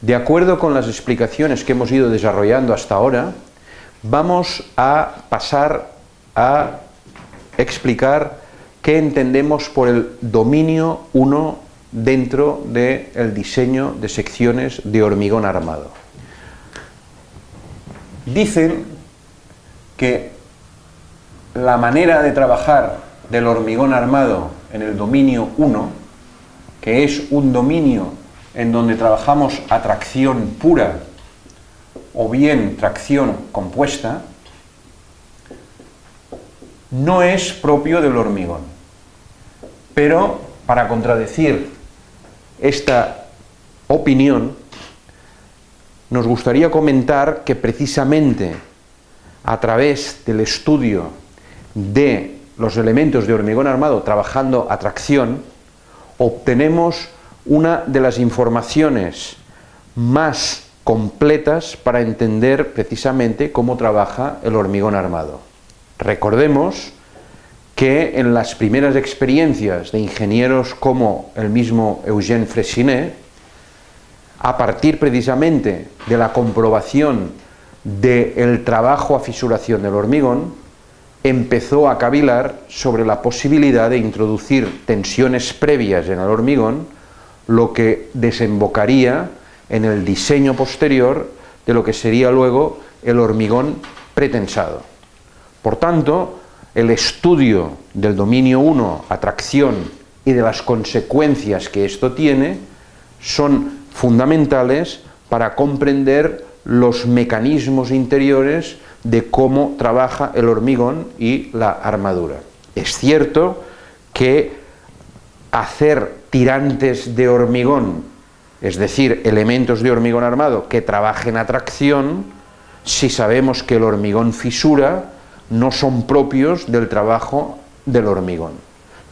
De acuerdo con las explicaciones que hemos ido desarrollando hasta ahora, vamos a pasar a explicar qué entendemos por el dominio 1 dentro del diseño de secciones de hormigón armado. Dicen que la manera de trabajar del hormigón armado en el dominio 1, que es un dominio en donde trabajamos a tracción pura o bien tracción compuesta, no es propio del hormigón. Pero, para contradecir esta opinión, nos gustaría comentar que precisamente a través del estudio de los elementos de hormigón armado trabajando a tracción, obtenemos una de las informaciones más completas para entender precisamente cómo trabaja el hormigón armado. Recordemos que en las primeras experiencias de ingenieros como el mismo Eugène Freyssinet, a partir precisamente de la comprobación del trabajo a fisuración del hormigón, empezó a cavilar sobre la posibilidad de introducir tensiones previas en el hormigón, lo que desembocaría en el diseño posterior de lo que sería luego el hormigón pretensado. Por tanto, el estudio del dominio 1 a tracción y de las consecuencias que esto tiene son fundamentales para comprender los mecanismos interiores de cómo trabaja el hormigón y la armadura. Es cierto que hacer tirantes de hormigón, es decir, elementos de hormigón armado que trabajen a tracción, si sabemos que el hormigón fisura, no son propios del trabajo del hormigón.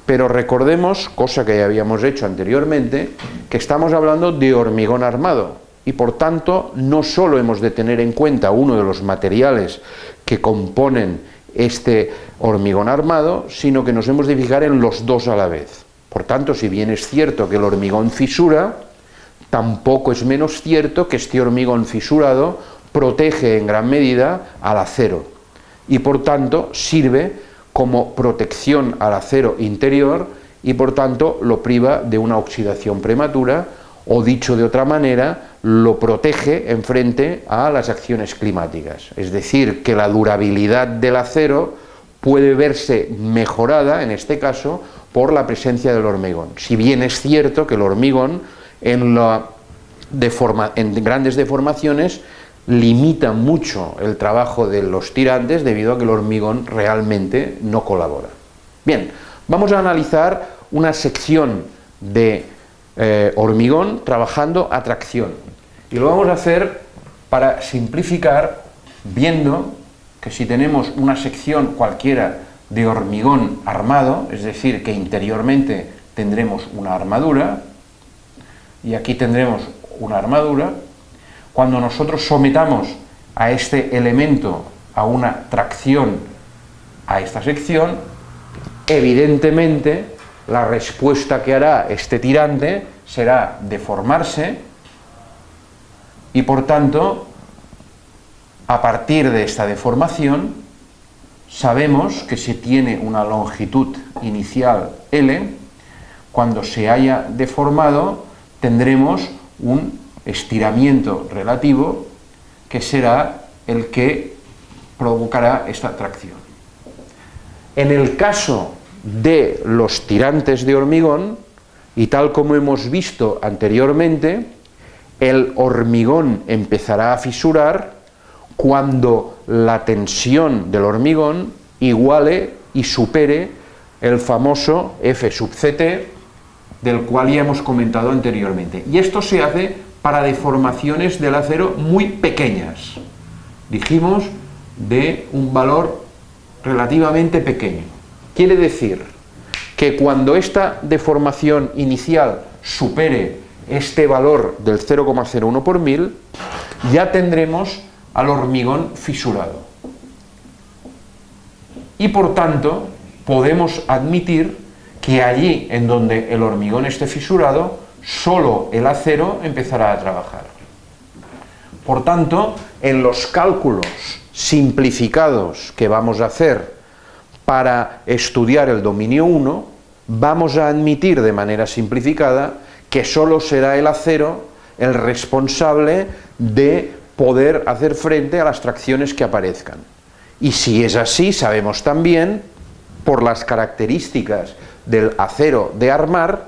Pero recordemos, cosa que ya habíamos hecho anteriormente, que estamos hablando de hormigón armado y por tanto no solo hemos de tener en cuenta uno de los materiales que componen este hormigón armado, sino que nos hemos de fijar en los dos a la vez. Por tanto, si bien es cierto que el hormigón fisura, tampoco es menos cierto que este hormigón fisurado protege en gran medida al acero y por tanto sirve como protección al acero interior y por tanto lo priva de una oxidación prematura o, dicho de otra manera, lo protege en frente a las acciones climáticas. Es decir, que la durabilidad del acero puede verse mejorada, en este caso, por la presencia del hormigón. Si bien es cierto que el hormigón en grandes deformaciones limita mucho el trabajo de los tirantes debido a que el hormigón realmente no colabora. Bien, vamos a analizar una sección de hormigón trabajando a tracción y lo vamos a hacer para simplificar viendo que si tenemos una sección cualquiera de hormigón armado, es decir, que interiormente tendremos una armadura y aquí tendremos una armadura, cuando nosotros sometamos a este elemento a una tracción a esta sección, evidentemente la respuesta que hará este tirante será deformarse y por tanto, a partir de esta deformación, sabemos que si tiene una longitud inicial L, cuando se haya deformado tendremos un estiramiento relativo que será el que provocará esta tracción. En el caso de los tirantes de hormigón, y tal como hemos visto anteriormente, el hormigón empezará a fisurar cuando la tensión del hormigón iguale y supere el famoso F sub CT, del cual ya hemos comentado anteriormente. Y esto se hace para deformaciones del acero muy pequeñas. Dijimos de un valor relativamente pequeño. Quiere decir que cuando esta deformación inicial supere este valor del 0,01 por mil, ya tendremos al hormigón fisurado. Y por tanto, podemos admitir que allí en donde el hormigón esté fisurado, solo el acero empezará a trabajar. Por tanto, en los cálculos simplificados que vamos a hacer para estudiar el dominio 1, vamos a admitir de manera simplificada que solo será el acero el responsable de poder hacer frente a las tracciones que aparezcan. Y si es así, sabemos también, por las características del acero de armar,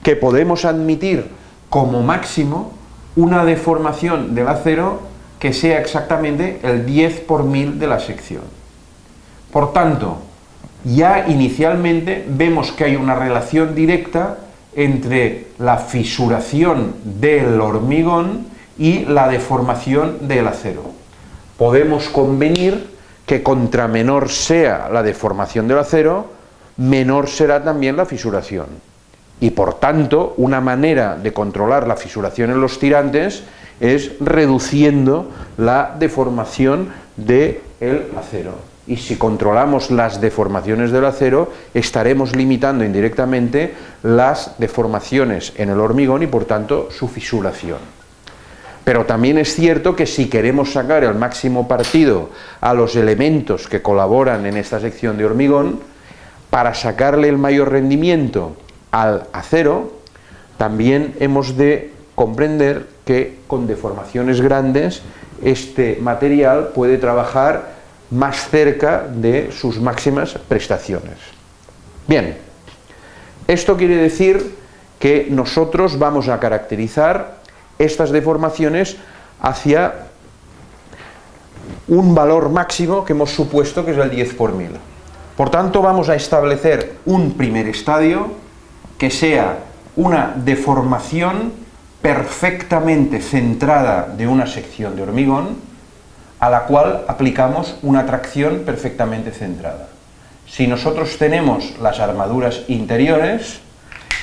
que podemos admitir como máximo una deformación del acero que sea exactamente el 10 por 1000 de la sección. Por tanto, ya inicialmente vemos que hay una relación directa entre la fisuración del hormigón y la deformación del acero. Podemos convenir que contra menor sea la deformación del acero, menor será también la fisuración. Y por tanto, una manera de controlar la fisuración en los tirantes es reduciendo la deformación del acero. Y si controlamos las deformaciones del acero, estaremos limitando indirectamente las deformaciones en el hormigón y por tanto su fisuración. Pero también es cierto que si queremos sacar el máximo partido a los elementos que colaboran en esta sección de hormigón, para sacarle el mayor rendimiento al acero, también hemos de comprender que con deformaciones grandes este material puede trabajar más cerca de sus máximas prestaciones. Bien, esto quiere decir que nosotros vamos a caracterizar estas deformaciones hacia un valor máximo que hemos supuesto que es el 10 por 1000. Por tanto, vamos a establecer un primer estadio que sea una deformación perfectamente centrada de una sección de hormigón a la cual aplicamos una tracción perfectamente centrada. Si nosotros tenemos las armaduras interiores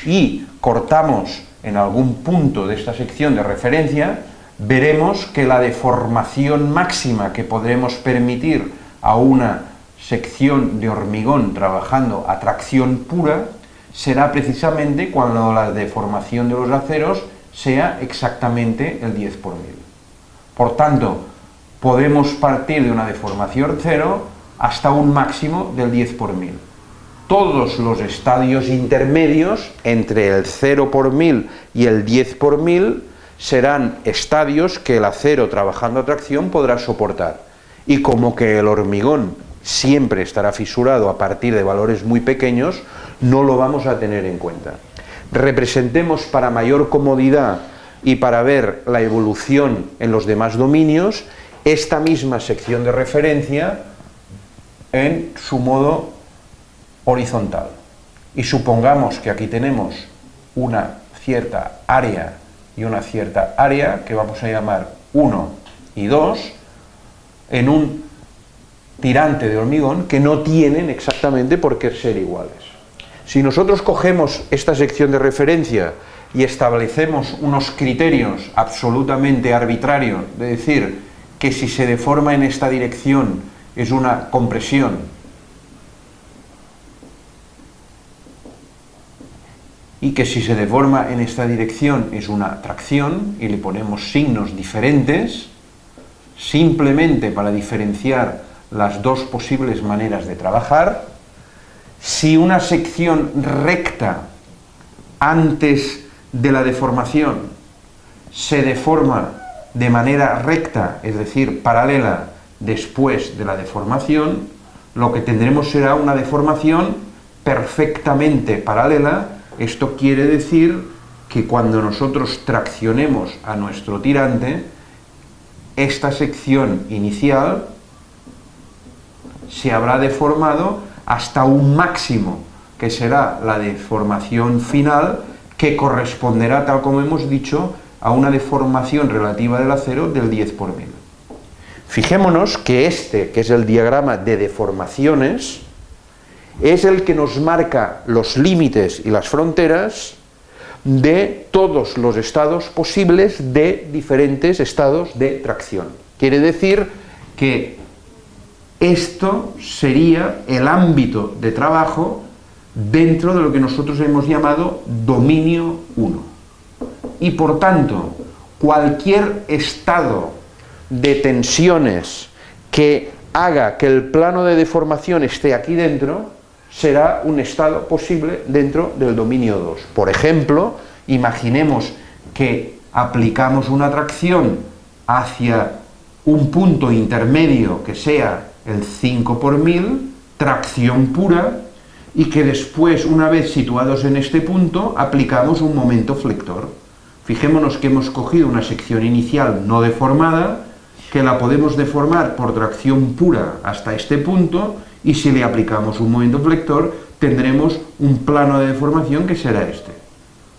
y cortamos en algún punto de esta sección de referencia, veremos que la deformación máxima que podremos permitir a una sección de hormigón trabajando a tracción pura será precisamente cuando la deformación de los aceros sea exactamente el 10 por 1000. Por tanto, podemos partir de una deformación cero hasta un máximo del 10 por 1000. Todos los estadios intermedios entre el 0 por 1000 y el 10 por 1000 serán estadios que el acero trabajando a tracción podrá soportar. Y como que el hormigón siempre estará fisurado a partir de valores muy pequeños, no lo vamos a tener en cuenta. Representemos para mayor comodidad y para ver la evolución en los demás dominios esta misma sección de referencia en su modo horizontal. Y supongamos que aquí tenemos una cierta área y una cierta área que vamos a llamar 1 y 2 en un tirante de hormigón que no tienen exactamente por qué ser iguales. Si nosotros cogemos esta sección de referencia y establecemos unos criterios absolutamente arbitrarios, de decir que si se deforma en esta dirección es una compresión y que si se deforma en esta dirección es una tracción, y le ponemos signos diferentes, simplemente para diferenciar las dos posibles maneras de trabajar, si una sección recta antes de la deformación se deforma de manera recta, es decir, paralela después de la deformación, lo que tendremos será una deformación perfectamente paralela. Esto quiere decir que cuando nosotros traccionemos a nuestro tirante, esta sección inicial se habrá deformado hasta un máximo, que será la deformación final, que corresponderá, tal como hemos dicho, a una deformación relativa del acero del 10 por 1000. Fijémonos que este, que es el diagrama de deformaciones, es el que nos marca los límites y las fronteras de todos los estados posibles de diferentes estados de tracción. Quiere decir que esto sería el ámbito de trabajo dentro de lo que nosotros hemos llamado dominio 1. Y por tanto, cualquier estado de tensiones que haga que el plano de deformación esté aquí dentro, será un estado posible dentro del dominio 2. Por ejemplo, imaginemos que aplicamos una tracción hacia un punto intermedio que sea el 5 por 1000, tracción pura, y que después, una vez situados en este punto, aplicamos un momento flector. Fijémonos que hemos cogido una sección inicial no deformada, que la podemos deformar por tracción pura hasta este punto, y si le aplicamos un momento flector, tendremos un plano de deformación que será este.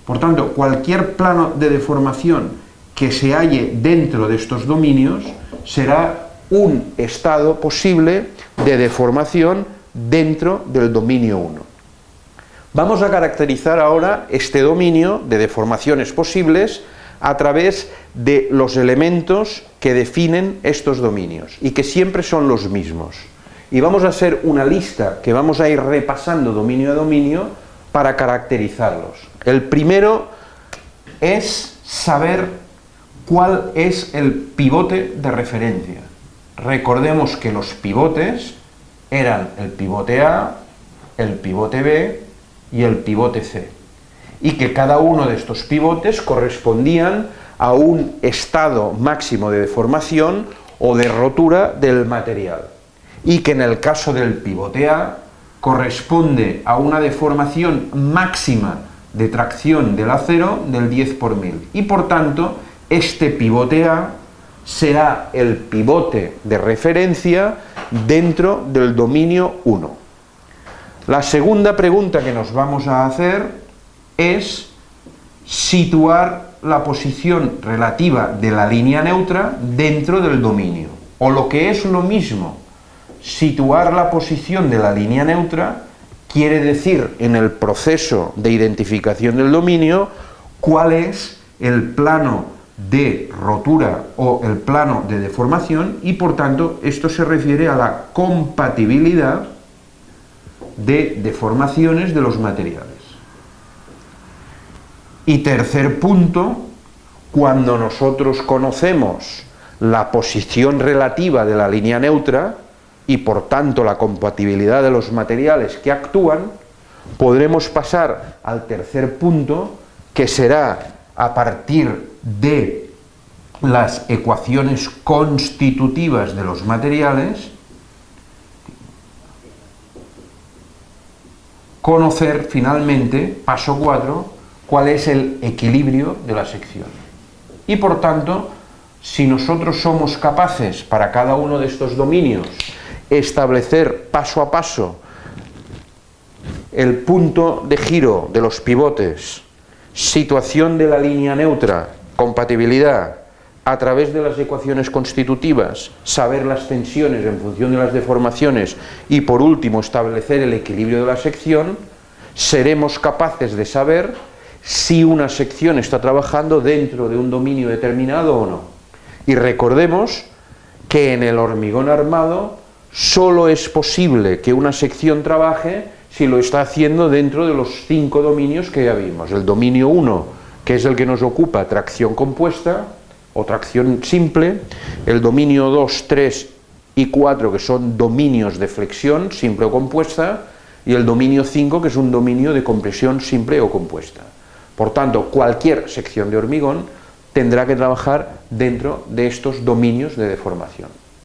Por tanto, cualquier plano de deformación que se halle dentro de estos dominios será un estado posible de deformación dentro del dominio 1. Vamos a caracterizar ahora este dominio de deformaciones posibles a través de los elementos que definen estos dominios y que siempre son los mismos. Y vamos a hacer una lista que vamos a ir repasando dominio a dominio para caracterizarlos. El primero es saber cuál es el pivote de referencia. Recordemos que los pivotes eran el pivote A, el pivote B y el pivote C, y que cada uno de estos pivotes correspondían a un estado máximo de deformación o de rotura del material, y que en el caso del pivote A corresponde a una deformación máxima de tracción del acero del 10 por 1000, y por tanto este pivote A será el pivote de referencia dentro del dominio 1. La segunda pregunta que nos vamos a hacer es situar la posición relativa de la línea neutra dentro del dominio, o lo que es lo mismo, situar la posición de la línea neutra quiere decir, en el proceso de identificación del dominio, cuál es el plano de rotura o el plano de deformación, y por tanto esto se refiere a la compatibilidad de deformaciones de los materiales. Y tercer punto, cuando nosotros conocemos la posición relativa de la línea neutra y por tanto la compatibilidad de los materiales que actúan, podremos pasar al tercer punto, que será a partir de las ecuaciones constitutivas de los materiales, conocer finalmente, paso 4, cuál es el equilibrio de la sección. Y por tanto, si nosotros somos capaces para cada uno de estos dominios establecer paso a paso el punto de giro de los pivotes, situación de la línea neutra, compatibilidad, a través de las ecuaciones constitutivas, saber las tensiones en función de las deformaciones y por último establecer el equilibrio de la sección, seremos capaces de saber si una sección está trabajando dentro de un dominio determinado o no. Y recordemos que en el hormigón armado solo es posible que una sección trabaje si lo está haciendo dentro de los 5 dominios que ya vimos. El dominio 1, que es el que nos ocupa, tracción compuesta o tracción simple, el dominio 2, 3 y 4, que son dominios de flexión simple o compuesta, y el dominio 5, que es un dominio de compresión simple o compuesta. Por tanto, cualquier sección de hormigón tendrá que trabajar dentro de estos dominios de deformación.